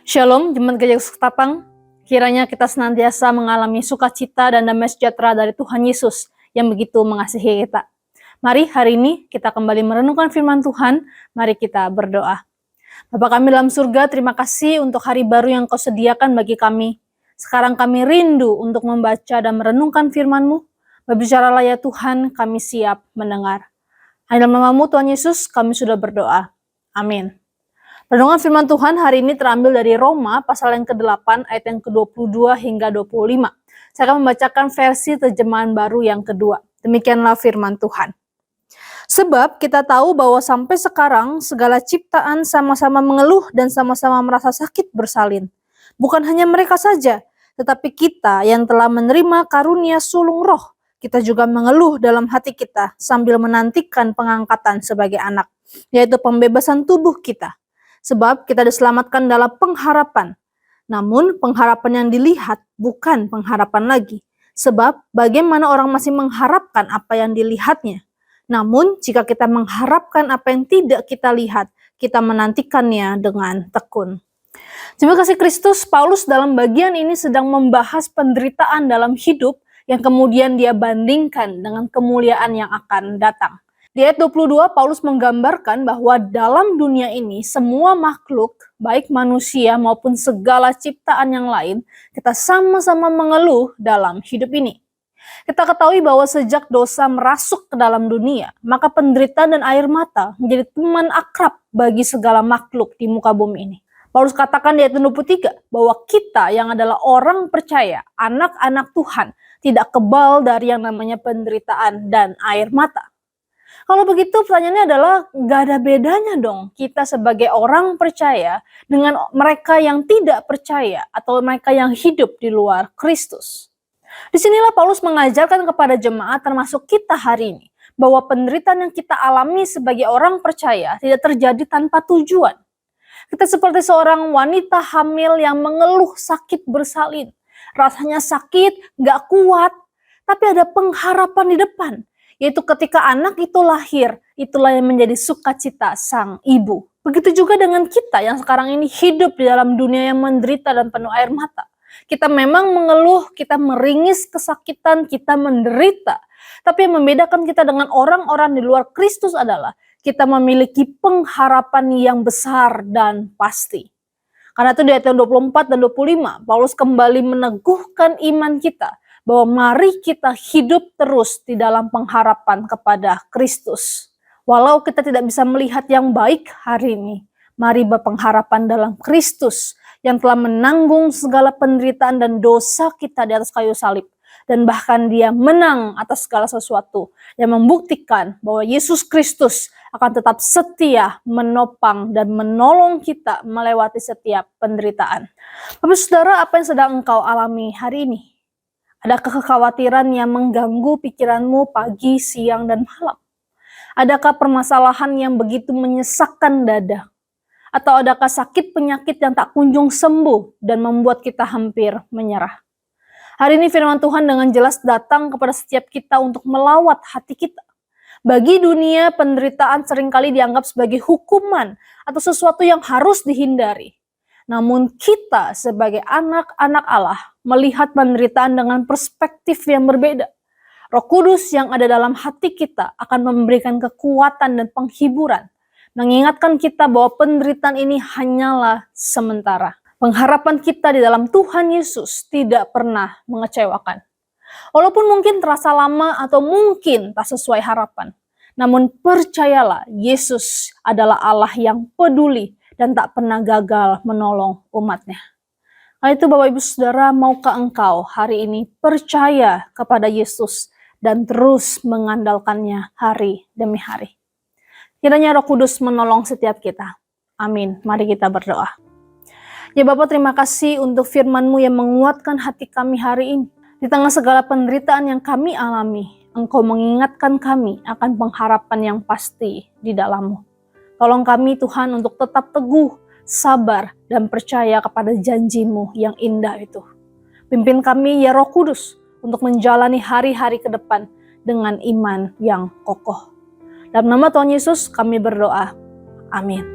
Shalom, Jemaat Gereja Ketapang. Kiranya kita senantiasa mengalami sukacita dan damai sejahtera dari Tuhan Yesus yang begitu mengasihi kita. Mari hari ini kita kembali merenungkan firman Tuhan. Mari kita berdoa. Bapa kami dalam surga, terima kasih untuk hari baru yang Kau sediakan bagi kami. Sekarang kami rindu untuk membaca dan merenungkan firman-Mu. Berbicaralah ya Tuhan, kami siap mendengar. Hanya dalam nama-Mu Tuhan Yesus kami sudah berdoa. Amin. Renungan firman Tuhan hari ini terambil dari Roma pasal yang ke-8 ayat yang ke-22 hingga 25. Saya akan membacakan versi terjemahan baru yang kedua. Demikianlah firman Tuhan. Sebab kita tahu bahwa sampai sekarang segala ciptaan sama-sama mengeluh dan sama-sama merasa sakit bersalin. Bukan hanya mereka saja, tetapi kita yang telah menerima karunia sulung roh, kita juga mengeluh dalam hati kita sambil menantikan pengangkatan sebagai anak, yaitu pembebasan tubuh kita. Sebab kita diselamatkan dalam pengharapan. Namun pengharapan yang dilihat bukan pengharapan lagi. Sebab bagaimana orang masih mengharapkan apa yang dilihatnya. Namun jika kita mengharapkan apa yang tidak kita lihat, kita menantikannya dengan tekun. Terima kasih Kristus, Paulus dalam bagian ini sedang membahas penderitaan dalam hidup yang kemudian dia bandingkan dengan kemuliaan yang akan datang. Di ayat 22, Paulus menggambarkan bahwa dalam dunia ini semua makhluk, baik manusia maupun segala ciptaan yang lain, kita sama-sama mengeluh dalam hidup ini. Kita ketahui bahwa sejak dosa merasuk ke dalam dunia, maka penderitaan dan air mata menjadi teman akrab bagi segala makhluk di muka bumi ini. Paulus katakan di ayat 23 bahwa kita yang adalah orang percaya, anak-anak Tuhan, tidak kebal dari yang namanya penderitaan dan air mata. Kalau begitu pertanyaannya adalah gak ada bedanya dong kita sebagai orang percaya dengan mereka yang tidak percaya atau mereka yang hidup di luar Kristus. Disinilah Paulus mengajarkan kepada jemaat termasuk kita hari ini bahwa penderitaan yang kita alami sebagai orang percaya tidak terjadi tanpa tujuan. Kita seperti seorang wanita hamil yang mengeluh sakit bersalin. Rasanya sakit, gak kuat, tapi ada pengharapan di depan. Yaitu ketika anak itu lahir, itulah yang menjadi sukacita sang ibu. Begitu juga dengan kita yang sekarang ini hidup di dalam dunia yang menderita dan penuh air mata. Kita memang mengeluh, kita meringis kesakitan, kita menderita. Tapi yang membedakan kita dengan orang-orang di luar Kristus adalah kita memiliki pengharapan yang besar dan pasti. Karena itu di ayat 24 dan 25, Paulus kembali meneguhkan iman kita bahwa mari kita hidup terus di dalam pengharapan kepada Kristus. Walau kita tidak bisa melihat yang baik hari ini, mari berpengharapan dalam Kristus yang telah menanggung segala penderitaan dan dosa kita di atas kayu salib. Dan bahkan dia menang atas segala sesuatu yang membuktikan bahwa Yesus Kristus akan tetap setia menopang dan menolong kita melewati setiap penderitaan. Bapak Saudara, apa yang sedang engkau alami hari ini? Adakah kekhawatiran yang mengganggu pikiranmu pagi, siang, dan malam? Adakah permasalahan yang begitu menyesakkan dada? Atau adakah sakit penyakit yang tak kunjung sembuh dan membuat kita hampir menyerah? Hari ini firman Tuhan dengan jelas datang kepada setiap kita untuk melawat hati kita. Bagi dunia, penderitaan seringkali dianggap sebagai hukuman atau sesuatu yang harus dihindari. Namun kita sebagai anak-anak Allah melihat penderitaan dengan perspektif yang berbeda. Roh Kudus yang ada dalam hati kita akan memberikan kekuatan dan penghiburan. Mengingatkan kita bahwa penderitaan ini hanyalah sementara. Pengharapan kita di dalam Tuhan Yesus tidak pernah mengecewakan. Walaupun mungkin terasa lama atau mungkin tak sesuai harapan. Namun percayalah, Yesus adalah Allah yang peduli dan tak pernah gagal menolong umatnya. Hal itu Bapak Ibu Saudara, maukah engkau hari ini percaya kepada Yesus dan terus mengandalkannya hari demi hari? Kiranya Roh Kudus menolong setiap kita. Amin. Mari kita berdoa. Ya Bapak, terima kasih untuk firman-Mu yang menguatkan hati kami hari ini. Di tengah segala penderitaan yang kami alami, Engkau mengingatkan kami akan pengharapan yang pasti di dalam-Mu. Tolong kami Tuhan untuk tetap teguh, sabar, dan percaya kepada janji-Mu yang indah itu. Pimpin kami ya Roh Kudus untuk menjalani hari-hari ke depan dengan iman yang kokoh. Dalam nama Tuhan Yesus kami berdoa. Amin.